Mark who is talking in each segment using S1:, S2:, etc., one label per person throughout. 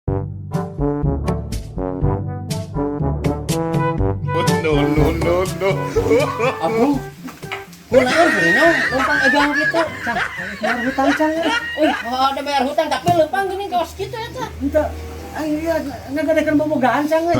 S1: No.
S2: Aku kunaon gini lempang egang gitu.
S3: Cang, bayar hutang Cang ya.
S2: Ada bayar hutang tapi lempang gini kaos gitu ya tah.
S3: Ente, iya ngagadekeun bobogaan Cang euy.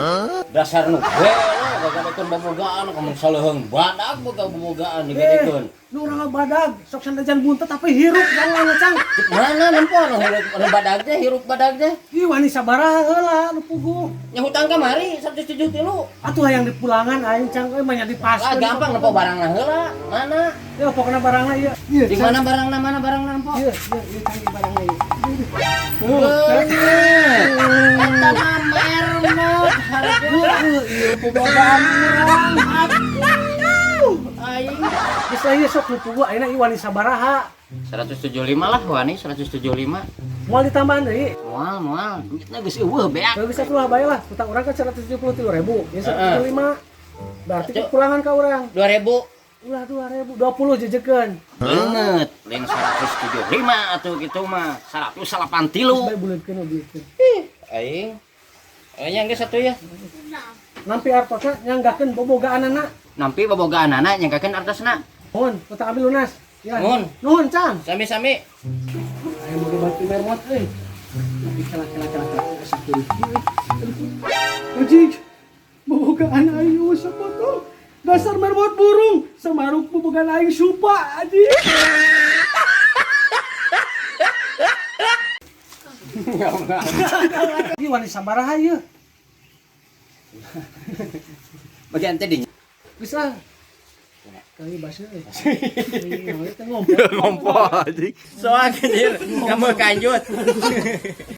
S2: Dasar nu gue lo gagadekeun bobogaan kamu saleuheung badag boga bobogaan digadekeun.
S3: Nu urang badag, sok sandajan buntet tapi hirup jangan Cang.
S2: Mana nempel hirup badag teh hirup badag teh.
S3: Ih wani sabaraha heula nu puguh.
S2: Nya hutang kamari 173.
S3: Atuh hayang di pulangan aing Cang euy mah nya dipaskeun.
S2: Ah gampang nempo barangna heula. Mana?
S3: Ya pokona barangna ieu.
S2: Di mana barangna nempo?
S3: Ieu Cang di barangna ieu.
S2: Eta mah mermot harga.
S3: Ieu bobogaan urang.
S2: Aing
S3: Geus ieu sok nu puguh ayeuna ieu wani sabaraha.
S2: 175 lah wani 175.
S3: Moal ditambahan deui.
S2: Moal duitna geus eueuh beak.
S3: Kalau bisa tulah bae lah, utang orang kan 173.000, ya 175. Berarti pulangan ka urang.
S2: 2000
S3: Ulah 2.000, 20 jejekeun.
S2: banget lain 175 atuh gitu mah 183
S3: Bae buleutkeun obiekeun.
S2: aing nya geus satu ya
S3: Nampi artosna nyanggakeun bobogaanana.
S2: nampi bobogaan anak nyangkakeun artosna
S3: Nuhun, utang ambil lunas. Ya.
S2: Nuhun.
S3: Nuhun, Cang.
S2: sami-sami
S3: Ayo mau dibantu mermot euy. Tapi kala sakit. Ojik. Bobogaan aing sapotong. Dasar mermot burung, samaruk bobogaan aing supa aji. Ini wani sabaraha ieu?
S2: bagian teh
S3: Bisa. Kali bahasa euy. Ini ngomong.
S1: Ngompo anjing.
S2: soal anjir kamu kanjut